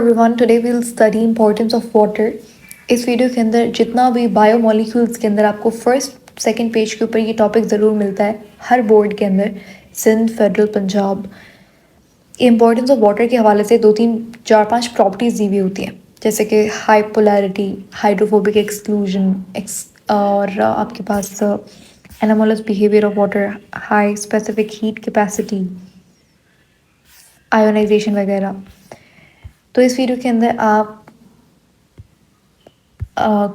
Everyone, today we will study importance of water. इस video के अंदर जितना भी बायोमोलिक्यूल्स के अंदर आपको फर्स्ट सेकंड पेज के ऊपर ये टॉपिक ज़रूर मिलता है हर बोर्ड के अंदर, Sindh, federal, Punjab. Importance of water के हवाले से 2 3 4 5 प्रॉपर्टीज़ दी हुई होती हैं, जैसे कि हाई पोलैरिटी, हाइड्रोफोबिक एक्सक्लूजन और आपके पास anomalous behaviour of water, high specific heat capacity, ionisation वगैरह। तो इस वीडियो के अंदर आप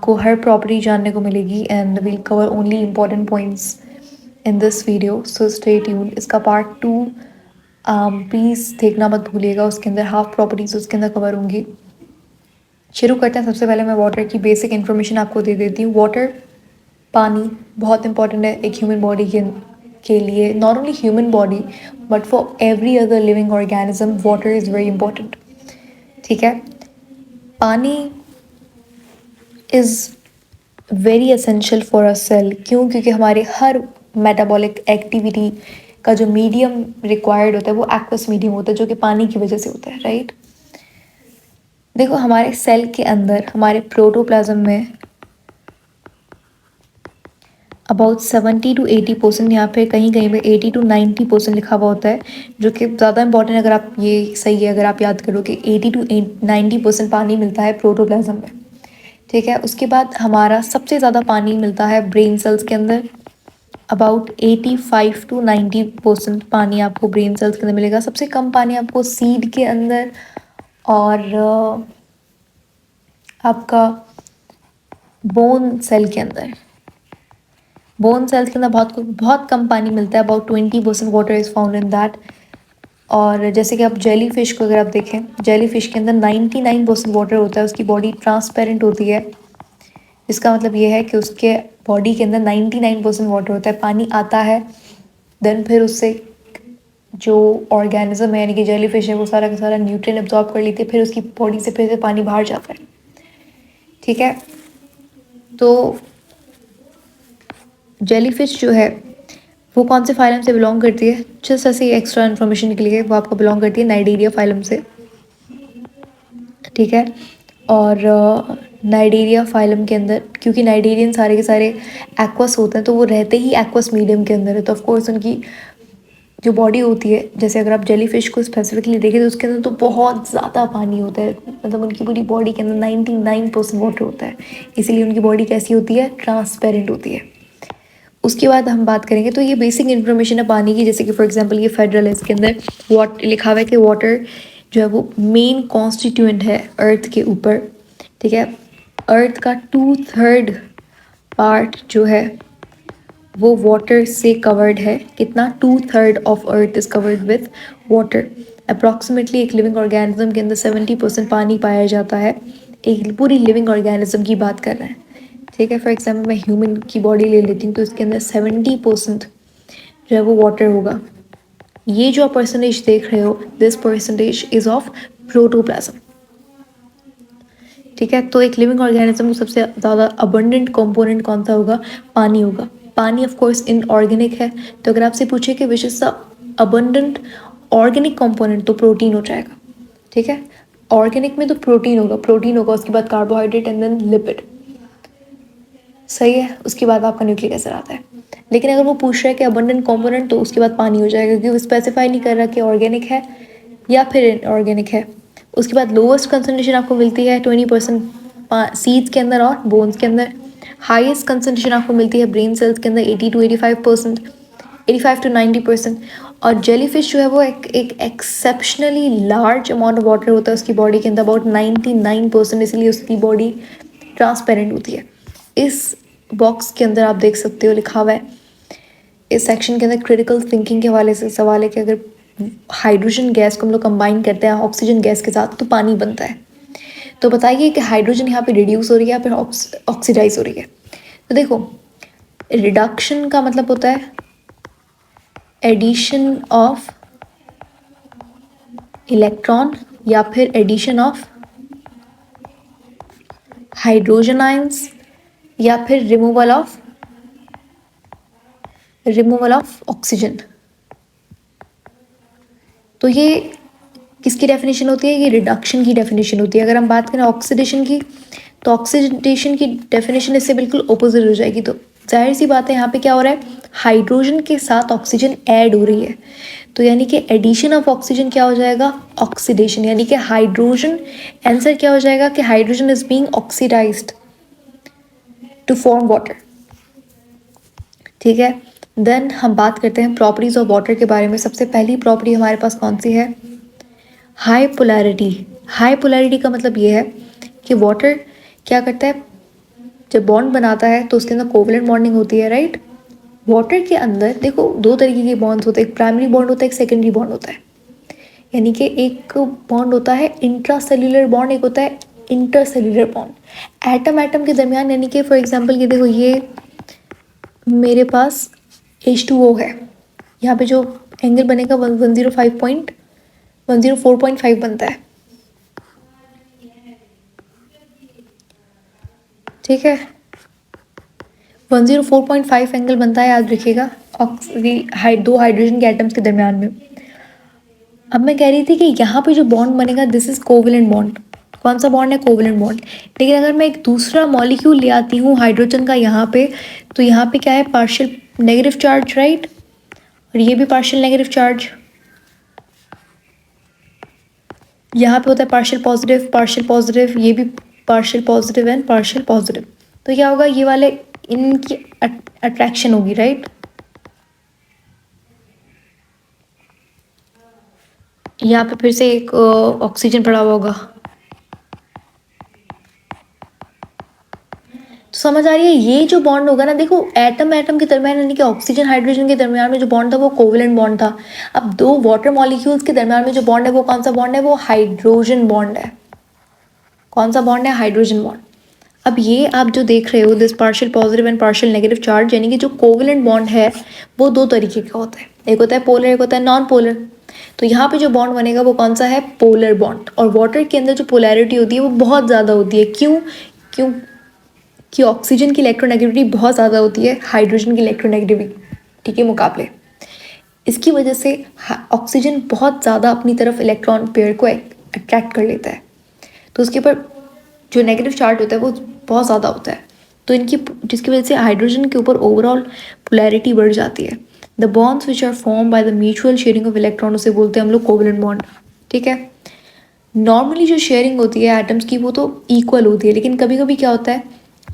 को हर प्रॉपर्टी जानने को मिलेगी and we'll cover only important points in this video, so stay tuned. इसका पार्ट 2 प्लीज़ देखना मत भूलिएगा, उसके अंदर हाफ प्रॉपर्टीज उसके अंदर कवर होंगी। शुरू करते हैं। सबसे पहले मैं वाटर की बेसिक इन्फॉर्मेशन आपको दे देती हूँ। वाटर, पानी, बहुत इंपॉर्टेंट है एक ह्यूमन बॉडी के लिए। Not only human body but for every other living organism water is very important. ठीक है। पानी is very essential for a cell. क्यों? क्योंकि हमारे हर मेटाबॉलिक एक्टिविटी का जो मीडियम रिक्वायर्ड होता है वो एक्वस मीडियम होता है, जो कि पानी की वजह से होता है, राइट। देखो, हमारे सेल के अंदर, हमारे प्रोटोप्लाज्म में अबाउट 70 to 80%, यहाँ पे कहीं कहीं पे 80 to 90% लिखा हुआ होता है, जो कि ज़्यादा इंपॉर्टेंट। अगर आप ये सही है, अगर आप याद करो कि 80 to 90% पानी मिलता है प्रोटोप्लाज्म में। ठीक है। उसके बाद हमारा सबसे ज़्यादा पानी मिलता है ब्रेन सेल्स के अंदर। अबाउट 85 to 90% पानी आपको ब्रेन सेल्स के अंदर मिलेगा। सबसे कम पानी आपको सीड के अंदर और आपका बोन सेल के अंदर। बोन सेल्स के अंदर बहुत बहुत कम पानी मिलता है। About 20% water is found in that. और जैसे कि आप जेली फिश को अगर आप देखें, जेली फिश के अंदर 99% वाटर होता है। उसकी बॉडी ट्रांसपेरेंट होती है। इसका मतलब ये है कि उसके बॉडी के अंदर 99% वाटर होता है, पानी आता है। देन फिर उससे जो ऑर्गेनिज्म है, यानी कि जेली फिश है, वो सारा का सारा न्यूट्रिएंट एब्जॉर्ब कर लेती है, फिर उसकी बॉडी से फिर से पानी बाहर जाता है। ठीक है। तो जेली फिश जो है वो कौन से फाइलम से बिलोंग करती है? जस्ट ऐसे ही एक्स्ट्रा इन्फॉर्मेशन के लिए, वो आपको बिलोंग करती है नाइडेरिया फाइलम से। ठीक है। और नाइडेरिया फाइलम के अंदर, क्योंकि नाइडेरियन सारे के सारे एक्वस होते हैं, तो वो रहते ही एक्वस मीडियम के अंदर है, तो ऑफकोर्स उनकी जो बॉडी होती है, जैसे अगर आप जेली फिश को स्पेसिफिकली देखें तो उसके अंदर तो बहुत ज़्यादा पानी होता है। मतलब उनकी पूरी बॉडी के अंदर 99% वाटर होता है, इसीलिए उनकी बॉडी कैसी होती है? ट्रांसपेरेंट होती है। उसके बाद हम बात करेंगे, तो ये बेसिक इन्फॉर्मेशन है पानी की। जैसे कि फॉर एग्जांपल ये फेडरल है, इसके अंदर लिखा हुआ है कि वाटर जो है वो मेन कॉन्स्टिट्यूएंट है अर्थ के ऊपर। ठीक है। अर्थ का 2/3 पार्ट जो है वो वाटर से कवर्ड है। कितना? 2/3 of earth is covered with water. Approximately एक लिविंग ऑर्गेनिज्म के अंदर 70% पानी पाया जाता है। एक पूरी लिविंग ऑर्गेनिज्म की बात कर रहे हैं। ठीक है। फॉर एग्जाम्पल मैं ह्यूमन की बॉडी ले लेती हूँ, तो इसके अंदर 70% जो है वो वाटर होगा। ये जो आप परसेंटेज देख रहे हो, this percentage is of protoplasm. ठीक है। तो एक लिविंग ऑर्गेनिज्म को सबसे ज़्यादा अबंडेंट कंपोनेंट कौन सा होगा? पानी होगा। पानी ऑफ कोर्स इनऑर्गेनिक है, तो अगर आपसे पूछे कि which is the abundant organic component, तो प्रोटीन हो जाएगा। ठीक है। ऑर्गेनिक में तो प्रोटीन होगा, उसके बाद कार्बोहाइड्रेट एंड देन लिपिड। सही है। उसके बाद आपका न्यूक्लिक एसिड आता है। लेकिन अगर वो पूछ रहा है कि अबंडेंट कंपोनेंट, तो उसके बाद पानी हो जाएगा, क्योंकि वो स्पेसिफाई नहीं कर रहा कि ऑर्गेनिक है या फिर इनऑर्गेनिक है। उसके बाद लोवेस्ट कंसनट्रेशन आपको मिलती है 20% सीड्स के अंदर और बोन्स के अंदर। हाईएस्ट कंसनट्रेशन आपको मिलती है ब्रेन सेल्स के अंदर 80 to 85%, 85 to 90%। और जेलीफिश जो है वो एक exceptionally large amount of water होता है उसकी बॉडी के अंदर, अबाउट 99%, इसलिए उसकी बॉडी ट्रांसपेरेंट होती है। इस बॉक्स के अंदर आप देख सकते हो लिखा हुआ है, इस सेक्शन के अंदर क्रिटिकल थिंकिंग के हवाले से सवाल है कि अगर हाइड्रोजन गैस को हम लोग कंबाइन करते हैं ऑक्सीजन गैस के साथ तो पानी बनता है। तो बताइए कि हाइड्रोजन यहाँ पे रिड्यूस हो रही है या फिर ऑक्सीडाइज हो रही है? तो देखो, रिडक्शन का मतलब होता है एडिशन ऑफ इलेक्ट्रॉन या फिर एडिशन ऑफ हाइड्रोजन आयंस या फिर रिमूवल ऑफ ऑक्सीजन। तो ये किसकी डेफिनेशन होती है? ये रिडक्शन की डेफिनेशन होती है। अगर हम बात करें ऑक्सीडेशन की, तो ऑक्सीडेशन की डेफिनेशन इससे बिल्कुल ऑपोजिट हो जाएगी। तो जाहिर सी बात है यहाँ पे क्या हो रहा है, हाइड्रोजन के साथ ऑक्सीजन ऐड हो रही है, तो यानी कि एडिशन ऑफ ऑक्सीजन क्या हो जाएगा? ऑक्सीडेशन। यानी कि हाइड्रोजन, आंसर क्या हो जाएगा कि hydrogen is being oxidised to form water. ठीक है, देन हम बात करते हैं प्रॉपर्टीज ऑफ वाटर के बारे में। सबसे पहली प्रॉपर्टी हमारे पास कौन सी है? High polarity. हाई पोलैरिटी का मतलब ये है कि वाटर क्या करता है, जब बॉन्ड बनाता है तो उसके अंदर कोवलेंट बॉन्डिंग होती है, राइट। वाटर के अंदर देखो दो तरीके के बॉन्ड्स होते हैं, एक प्राइमरी बॉन्ड होता है, एक सेकेंडरी बॉन्ड होता है। यानी कि एक बॉन्ड होता है इंट्रासेल्यूलर बॉन्ड, एक होता है इंटरसेल्यूलर बॉन्ड। एटम एटम के दरमियान, यानी कि फॉर एग्जांपल ये देखो, ये मेरे पास H2O है, यहाँ पे जो एंगल बनेगा 104.5 बनता है। ठीक है, 104.5 एंगल बनता है, याद रखिएगा, दो हाइड्रोजन के एटम्स के दरमियान में। अब मैं कह रही थी कि यहाँ पे जो बॉन्ड बनेगा दिस इज कोवेलेंट बॉन्ड। कौन सा बॉन्ड है? Covalent bond. लेकिन अगर मैं एक दूसरा मॉलिक्यूल ले आती हूँ हाइड्रोजन का यहाँ पे, तो यहाँ पे क्या है? पार्शियल नेगेटिव चार्ज, राइट, और ये भी पार्शियल नेगेटिव चार्ज। यहाँ पे होता है पार्शियल पॉजिटिव, ये भी partial positive and partial positive. तो क्या होगा, ये वाले इनकी अट्रैक्शन होगी, राइट। यहाँ पे फिर से एक ऑक्सीजन पड़ा हुआ होगा। तो समझ आ रही है, ये जो बॉन्ड होगा ना, देखो एटम एटम के दरमियान, यानी कि ऑक्सीजन हाइड्रोजन के दरमियान में जो बॉन्ड था वो कोवेलेंट बॉन्ड था। अब दो वाटर मॉलिक्यूल्स के दरमियान में जो बॉन्ड है वो कौन सा बॉन्ड है? वो हाइड्रोजन बॉन्ड है। कौन सा बॉन्ड है? Hydrogen bond. अब ये आप जो देख रहे हो, this partial positive and partial negative charge, यानी कि जो कोवेलेंट बॉन्ड है वो दो तरीके का होता है, एक होता है पोलर, एक होता है नॉन पोलर। तो यहाँ पे जो बॉन्ड बनेगा वो कौन सा है? Polar bond. और वाटर के अंदर जो पोलैरिटी होती है वो बहुत ज़्यादा होती है। क्यों? क्यों कि ऑक्सीजन की इलेक्ट्रोनेगेटिविटी बहुत ज़्यादा होती है हाइड्रोजन की इलेक्ट्रोनेगेटिविटी के मुकाबले। इसकी वजह से ऑक्सीजन बहुत ज़्यादा अपनी तरफ इलेक्ट्रॉन पेयर को अट्रैक्ट कर लेता है, तो उसके ऊपर जो नेगेटिव चार्ज होता है वो बहुत ज़्यादा होता है। तो इनकी, जिसकी वजह से हाइड्रोजन के ऊपर ओवरऑल पोलैरिटी बढ़ जाती है। The bonds which are form by the mutual sharing of electron, उसे बोलते हैं हम लोग कोवेलेंट बॉन्ड। ठीक है, नॉर्मली जो शेयरिंग होती है एटम्स की वो तो इक्वल होती है, लेकिन कभी कभी क्या होता है,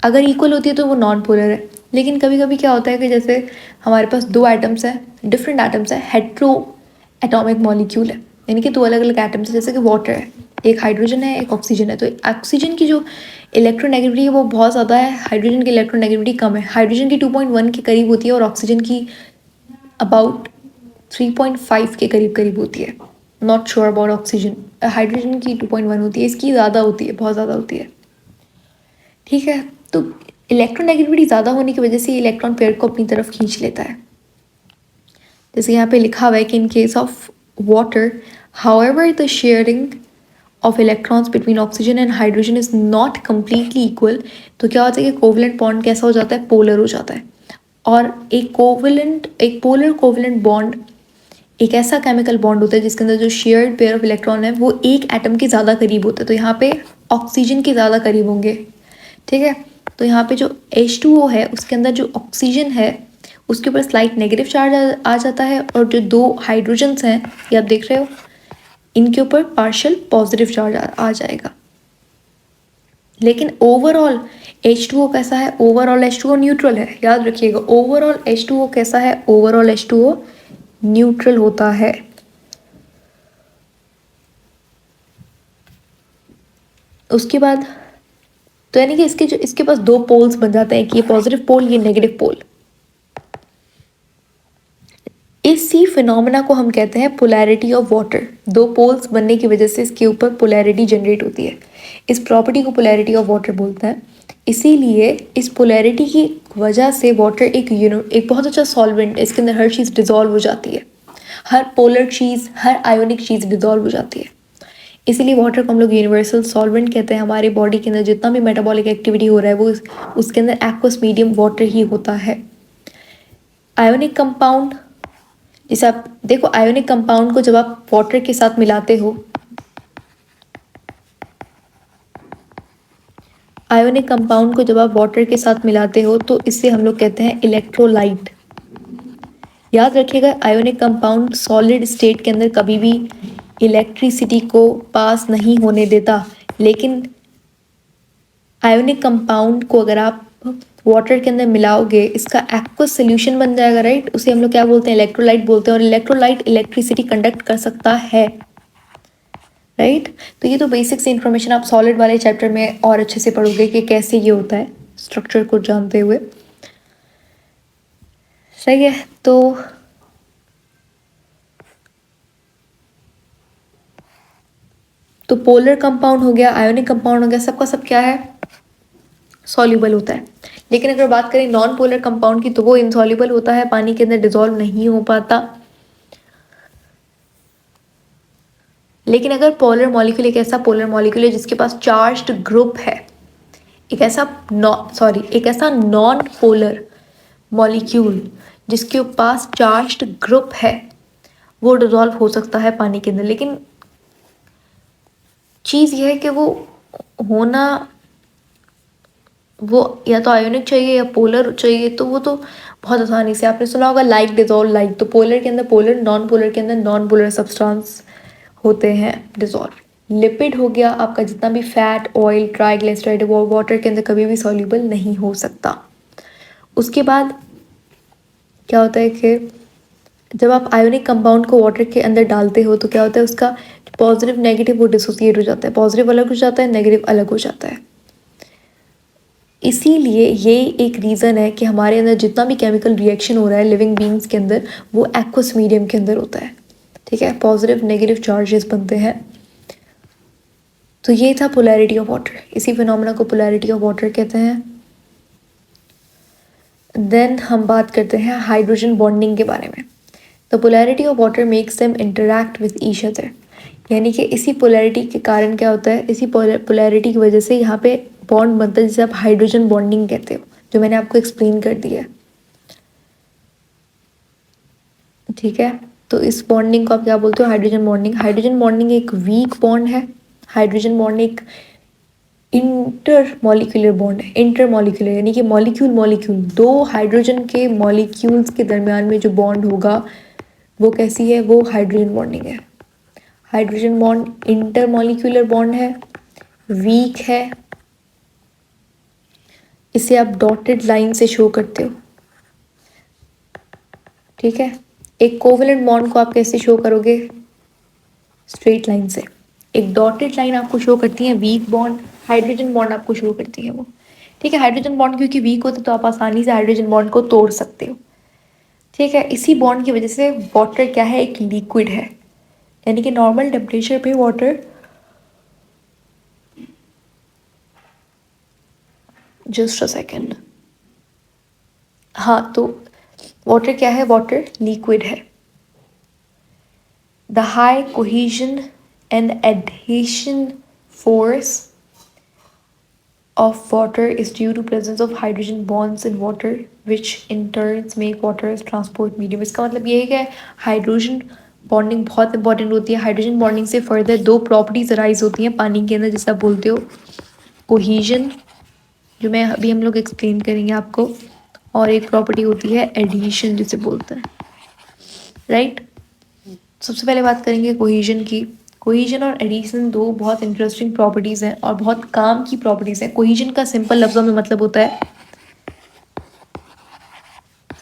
अगर इक्वल होती है तो वो नॉन पोलर है। लेकिन कभी कभी क्या होता है कि जैसे हमारे पास दो एटम्स हैं, डिफरेंट एटम्स हैं, हेट्रो एटॉमिक मॉलिक्यूल है, यानी कि दो अलग अलग एटम्स है, जैसे कि वाटर है, एक हाइड्रोजन है एक ऑक्सीजन है। तो ऑक्सीजन की जो इलेक्ट्रोनेगेटिविटी है वो बहुत ज़्यादा है, हाइड्रोजन की इलेक्ट्रोनेगेटिविटी कम है। हाइड्रोजन की 2.1 के करीब होती है और ऑक्सीजन की अबाउट 3.5 के करीब करीब होती है। Not sure about oxygen. Hydrogen की 2.1 होती है, इसकी ज़्यादा होती है, बहुत ज़्यादा होती है। ठीक है, तो इलेक्ट्रोनेगेटिविटी ज़्यादा होने की वजह से इलेक्ट्रॉन पेयर को अपनी तरफ खींच लेता है। जैसे यहाँ पे लिखा हुआ है कि in case of water, however the sharing of electrons between oxygen and hydrogen is not completely equal. तो क्या होता है कि कोवेलेंट बॉन्ड कैसा हो जाता है? पोलर हो जाता है। और एक पोलर कोवेलेंट बॉन्ड एक ऐसा केमिकल बॉन्ड होता है जिसके अंदर जो शेयर्ड पेयर ऑफ इलेक्ट्रॉन है वो एक एटम के ज़्यादा करीब होता है। तो यहाँ पे ऑक्सीजन के ज़्यादा करीब होंगे। ठीक है, तो यहाँ पे जो H2O है उसके अंदर जो ऑक्सीजन है उसके ऊपर स्लाइट नेगेटिव चार्ज आ जाता है, और जो दो हाइड्रोजन्स हैं ये आप देख रहे हो, इनके ऊपर पार्शियल पॉजिटिव चार्ज आ जाएगा। लेकिन ओवरऑल H2O कैसा है? ओवरऑल H2O न्यूट्रल है, याद रखिएगा। ओवरऑल H2O कैसा है? ओवरऑल H2O न्यूट्रल होता है। उसके बाद तो यानी कि इसके पास दो पोल्स बन जाते हैं, कि ये पॉजिटिव पोल, ये नेगेटिव पोल। इसी फिनोमेना को हम कहते हैं पोलैरिटी ऑफ वाटर। दो पोल्स बनने की वजह से इसके ऊपर पोलैरिटी जनरेट होती है। इस प्रॉपर्टी को पोलैरिटी ऑफ वाटर बोलते हैं। इसीलिए इस पोलैरिटी की वजह से वाटर एक बहुत अच्छा सॉल्वेंट है, इसके अंदर हर चीज़ डिजॉल्व हो जाती है, हर पोलर चीज़, हर आयोनिक चीज़ डिजॉल्व हो जाती है। इसीलिए वाटर को हम लोग यूनिवर्सल सॉल्वेंट कहते हैं। हमारे बॉडी के अंदर जितना भी मेटाबॉलिक एक्टिविटी हो रहा है वो उसके अंदर एक्वस मीडियम वाटर ही होता है। आयोनिक कंपाउंड, जैसे आप देखो, आयोनिक कंपाउंड को जब आप वाटर के साथ मिलाते हो आयोनिक कंपाउंड को जब आप वाटर के साथ मिलाते हो तो इसे हम लोग कहते हैं इलेक्ट्रोलाइट। याद रखिएगा, आयोनिक कंपाउंड सॉलिड स्टेट के अंदर कभी भी इलेक्ट्रिसिटी को पास नहीं होने देता, लेकिन आयोनिक कंपाउंड को अगर आप वाटर के अंदर मिलाओगे इसका एक्वस सोल्यूशन बन जाएगा, राइट। उसे हम लोग क्या बोलते हैं, इलेक्ट्रोलाइट बोलते हैं। और इलेक्ट्रोलाइट इलेक्ट्रिसिटी कंडक्ट कर सकता है, राइट। तो ये तो बेसिक से इंफॉर्मेशन आप सॉलिड वाले चैप्टर में और अच्छे से पढ़ोगे कि कैसे ये होता है, स्ट्रक्चर को जानते हुए। सही है। तो पोलर कंपाउंड हो गया, आयोनिक कंपाउंड हो गया, सबका सब क्या है, सॉल्युबल होता है। लेकिन अगर बात करें नॉन पोलर कंपाउंड की तो वो इनसॉल्युबल होता है, पानी के अंदर डिसॉल्व नहीं हो पाता। लेकिन अगर पोलर मॉलिक्यूल एक ऐसा पोलर मॉलिक्यूल है जिसके पास चार्ज्ड ग्रुप है, एक ऐसा नॉन पोलर मॉलिक्यूल जिसके पास चार्ज्ड ग्रुप है, वो डिसॉल्व हो सकता है पानी के अंदर। लेकिन चीज़ यह है कि वो होना, वो या तो आयोनिक चाहिए या पोलर चाहिए, तो वो तो बहुत आसानी से, आपने सुना होगा लाइक डिसॉल्व लाइक, तो पोलर के अंदर पोलर, नॉन पोलर के अंदर नॉन पोलर सब्सटेंस होते हैं डिसॉल्व। लिपिड हो गया आपका, जितना भी फैट, ऑयल, ट्राइग्लिसराइड, वो वाटर के अंदर कभी भी सॉल्युबल नहीं हो सकता। उसके बाद क्या होता है कि जब आप आयोनिक कंपाउंड को वाटर के अंदर डालते हो तो क्या होता है, उसका पॉजिटिव नेगेटिव वो डिसोसिएट हो जाता है, पॉजिटिव अलग हो जाता है, नेगेटिव अलग हो जाता है। इसीलिए ये एक रीज़न है कि हमारे अंदर जितना भी केमिकल रिएक्शन हो रहा है लिविंग बींग्स के अंदर, वो एक्वस मीडियम के अंदर होता है, ठीक है। पॉजिटिव नेगेटिव चार्जेस बनते हैं। तो ये था पोलैरिटी ऑफ वाटर, इसी फिनोमेना को पोलैरिटी ऑफ वाटर कहते हैं। देन हम बात करते हैं हाइड्रोजन बॉन्डिंग के बारे में। तो polarity of water makes them interact with each other, यानी कि इसी पोलैरिटी के कारण क्या होता है, इसी पोलैरिटी की वजह से यहाँ पे बॉन्ड बनता है, जिसे आप हाइड्रोजन बॉन्डिंग कहते हो, जो मैंने आपको एक्सप्लेन कर दिया है, ठीक है। तो इस बॉन्डिंग को आप क्या बोलते हो, हाइड्रोजन बॉन्डिंग। हाइड्रोजन बॉन्डिंग एक वीक बॉन्ड है। हाइड्रोजन बॉन्ड एक इंटर मॉलिक्यूलर बॉन्ड है, इंटर मॉलिक्यूलर यानी कि मॉलिक्यूल दो हाइड्रोजन के मॉलिक्यूल्स के दरमियान में जो बॉन्ड होगा वो कैसी है, वो हाइड्रोजन बॉन्डिंग है। Hydrogen bond inter molecular bond है, वीक है, इसे आप डॉटेड लाइन से शो करते हो, ठीक है। एक कोवेलेंट बॉन्ड को आप कैसे शो करोगे, स्ट्रेट लाइन से। एक डॉटेड लाइन आपको शो करती है वीक बॉन्ड, हाइड्रोजन बॉन्ड आपको शो करती है वो, ठीक है। हाइड्रोजन बॉन्ड क्योंकि वीक होता है तो आप आसानी से हाइड्रोजन बॉन्ड को तोड़ सकते हो, ठीक है। इसी बॉन्ड की वजह से वाटर क्या है, एक लिक्विड है, यानी कि नॉर्मल टेम्परेचर पे वाटर, जस्ट अ सेकेंड, हाँ, तो वाटर क्या है, वाटर लिक्विड है। The high cohesion and adhesion force of water is due to presence of hydrogen bonds in water which in turns make water as transport medium। इसका मतलब ये है कि हाइड्रोजन बॉन्डिंग बहुत इंपॉर्टेंट होती है। हाइड्रोजन बॉन्डिंग से फर्दर दो प्रॉपर्टीज अराइज होती हैं पानी के अंदर, जिसे आप बोलते हो कोहीजन, जो मैं अभी हम लोग एक्सप्लेन करेंगे आपको, और एक प्रॉपर्टी होती है एडिशन, जिसे बोलते हैं, राइट। सबसे पहले बात करेंगे कोहीजन की। कोहीजन और एडिशन दो बहुत इंटरेस्टिंग प्रॉपर्टीज़ हैं और बहुत काम की प्रॉपर्टीज़ हैं। कोहीजन का सिंपल लफ्ज़ों में मतलब होता है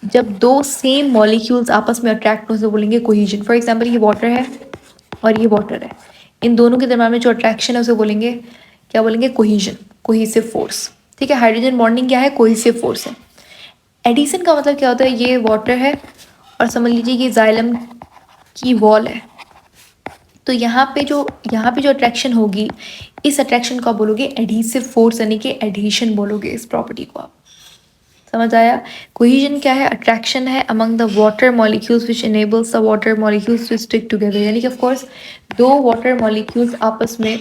जब दो सेम मॉलिक्यूल्स आपस में अट्रैक्ट हो, से बोलेंगे कोहीजन। फॉर एग्जांपल ये वाटर है और ये वाटर है, इन दोनों के दरम्यान में जो अट्रैक्शन है उसे बोलेंगे, क्या बोलेंगे, कोहीजन, कोहेसिव फोर्स, ठीक है। हाइड्रोजन बॉन्डिंग क्या है, कोहेसिव फोर्स है। एडिशन का मतलब क्या होता है, ये वाटर है और समझ लीजिए ये जाइलम की वॉल है, तो यहाँ पे जो अट्रैक्शन होगी, इस अट्रैक्शन को आप बोलोगे एडहीसिव फोर्स, यानी कि एडहीशन बोलोगे इस प्रॉपर्टी को आप, समझ आया। कोहीजन क्या है, अट्रैक्शन है among the water molecules which enables the water molecules to stick together, यानी कि ऑफ कोर्स दो वाटर मॉलिक्यूल्स आपस में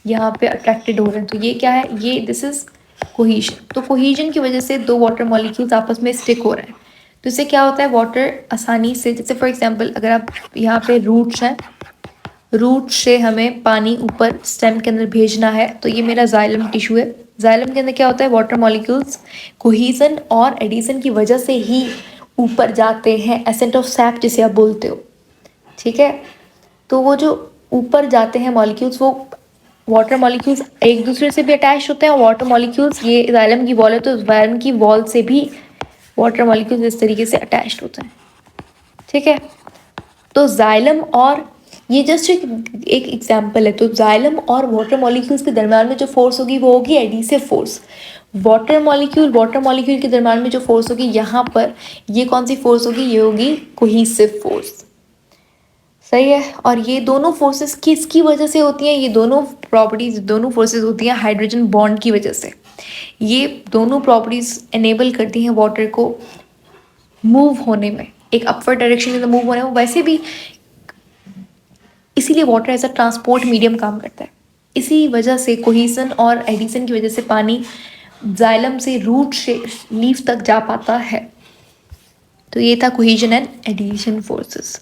यहाँ पे अट्रैक्टेड हो रहे हैं, तो ये क्या है, ये दिस इज कोहीजन। तो कोहीजन की वजह से दो वाटर मॉलिक्यूल्स आपस में स्टिक हो रहे हैं, तो इससे क्या होता है, वाटर आसानी से, जैसे फॉर एग्जाम्पल अगर आप यहाँ पे रूट्स हैं, रूट से हमें पानी ऊपर स्टेम के अंदर भेजना है, तो ये मेरा जाइलम टिश्यू है, जाइलम के अंदर क्या होता है, वाटर मॉलिक्यूल्स कोहीजन और एडिशन की वजह से ही ऊपर जाते हैं, एसेंट ऑफ सैप जिसे आप बोलते हो, ठीक है। तो वो जो ऊपर जाते हैं मॉलिक्यूल्स, वो वाटर मॉलिक्यूल्स एक दूसरे से भी अटैच होते हैं, और वाटर मॉलिक्यूल्स, ये जाइलम की वॉल है तो जाइलम की वॉल से भी वाटर मॉलिक्यूल्स इस तरीके से अटैच्ड होते हैं, ठीक है। तो जाइलम और ये जस्ट एक एग्जाम्पल है। तो जाइलम और वाटर मॉलिक्यूल्स के दरम्यान में जो फोर्स होगी वो होगी एडिसिव फोर्स। वाटर मॉलिक्यूल के दरम्यान में जो फोर्स होगी यहाँ पर, ये कौन सी फोर्स होगी, ये होगी कोहीसिव फोर्स, सही है। और ये दोनों फोर्सेस किसकी वजह से होती हैं, ये दोनों प्रॉपर्टीज, दोनों फोर्सेस होती हैं हाइड्रोजन बॉन्ड की वजह से। ये दोनों प्रॉपर्टीज एनेबल करती हैं वाटर को मूव होने में, एक अपवर्ड डायरेक्शन में मूव होने में। वैसे भी इसीलिए water as a transport medium काम करता है। इसी वजह से कोहीसन और एडिशन की वजह से पानी जाइलम से रूट से लीफ तक जा पाता है। तो ये था कोहीजन एंड एडिशन फोर्सेस।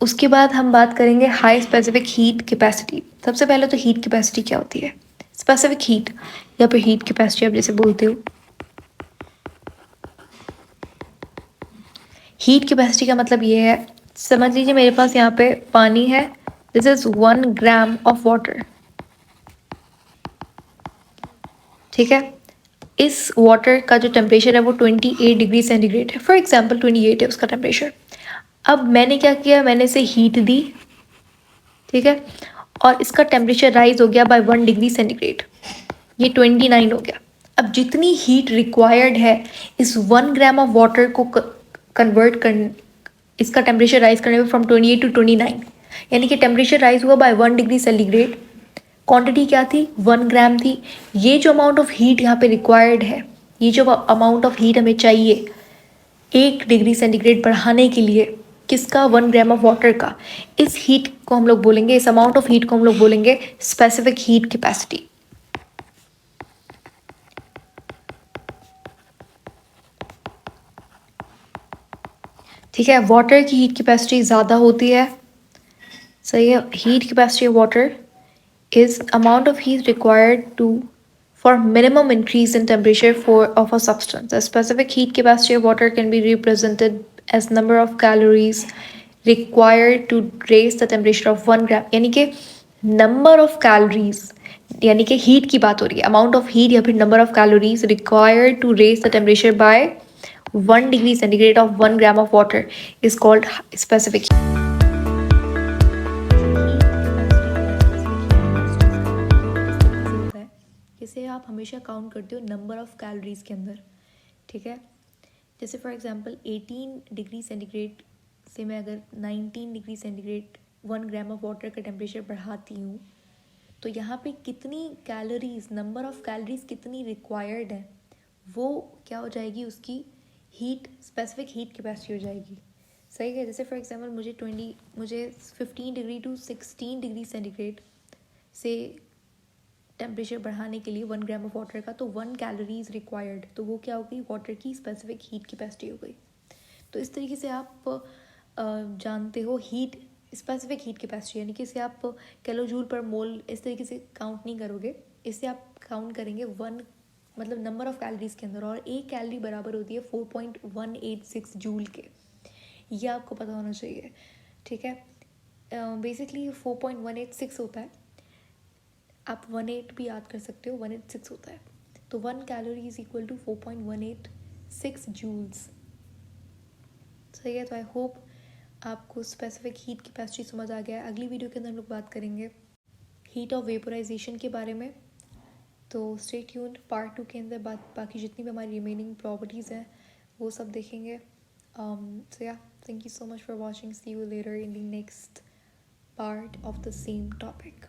उसके बाद हम बात करेंगे हाई स्पेसिफिक हीट कैपेसिटी। सबसे पहले तो हीट कैपेसिटी क्या होती है, स्पेसिफिक हीट या फिर हीट कैपेसिटी आप जैसे बोलते हो। हीट कैपेसिटी का मतलब ये है, समझ लीजिए मेरे पास यहाँ पे पानी है, this is 1 gram of water, ठीक है। इस वाटर का जो टेम्परेचर है वो 28 डिग्री सेंटीग्रेड है, फॉर एग्जाम्पल 28 है उसका टेम्परेचर। अब मैंने क्या किया, मैंने इसे हीट दी, ठीक है, और इसका टेम्परेचर राइज हो गया बाय 1 डिग्री सेंटीग्रेड, ये 29 हो गया। अब जितनी हीट रिक्वायर्ड है इस 1 ग्राम ऑफ वाटर को कन्वर्ट कर, इसका टेम्परेचर राइज करने में फ्रॉम 28 टू 29, यानी कि टेम्परेचर राइज हुआ बाय 1 डिग्री सेंटीग्रेड। क्वांटिटी क्या थी, 1 ग्राम थी। ये जो अमाउंट ऑफ हीट यहाँ पे रिक्वायर्ड है, ये जो अमाउंट ऑफ हीट हमें चाहिए 1 डिग्री सेंटीग्रेड बढ़ाने के लिए, किसका, 1 ग्राम ऑफ वाटर का, इस हीट को हम लोग बोलेंगे, इस अमाउंट ऑफ हीट को हम लोग बोलेंगे स्पेसिफिक हीट कैपेसिटी। ठीक है, वाटर की हीट कैपेसिटी ज़्यादा होती है, सही है। Heat capacity of water is amount of heat required to for minimum increase in temperature for of a substance. A specific heat capacity of water can be represented as number of calories required to raise the temperature of 1 gram. यानी कि number of calories, यानी कि heat की बात हो रही है, amount of heat या फिर number of calories required to raise the temperature by 1 degree centigrade of 1 gram of water is called specific heat. इसे आप हमेशा काउंट करते हो नंबर ऑफ कैलोरीज के अंदर, ठीक है। जैसे फॉर एग्जांपल 18 डिग्री सेंटीग्रेड से मैं अगर 19 degree centigrade 1 gram of water का टेम्परेचर बढ़ाती हूँ, तो यहाँ पे कितनी कैलोरीज, नंबर ऑफ कैलोरीज कितनी रिक्वायर्ड है, वो क्या हो जाएगी, उसकी हीट, स्पेसिफिक हीट कैपेसिटी हो जाएगी, सही है। जैसे फॉर एग्जांपल मुझे 15 डिग्री टू 16 डिग्री सेंटीग्रेड से टेम्परेचर बढ़ाने के लिए 1 ग्राम ऑफ वाटर का, तो 1 कैलोरीज रिक्वायर्ड, तो वो क्या हो गई, वाटर की स्पेसिफिक हीट कैपेसिटी हो गई। तो इस तरीके से आप जानते हो हीट, स्पेसिफिक हीट कैपेसिटी, यानी कि इसे आप किलो जूल पर मोल इस तरीके से काउंट नहीं करोगे, इससे आप काउंट करेंगे 1 मतलब नंबर ऑफ कैलोरीज के अंदर, और 1 कैलोरी बराबर होती है 4.186 जूल के, ये आपको पता होना चाहिए, ठीक है। बेसिकली 4.186 होता है, आप 18 भी याद कर सकते हो, 186 होता है, तो 1 calorie is equal to 4.186 joules, सही है। तो आई होप आपको स्पेसिफिक हीट कैपेसिटी समझ आ गया है। अगली वीडियो के अंदर हम लोग बात करेंगे हीट ऑफ वेपोराइजेशन के बारे में, तो स्टे ट्यून्ड। पार्ट 2 के अंदर बाकी जितनी भी हमारी रिमेनिंग प्रॉपर्टीज़ हैं वो सब देखेंगे। सो या, thank you so much for watching. See you later in the next part of the same topic.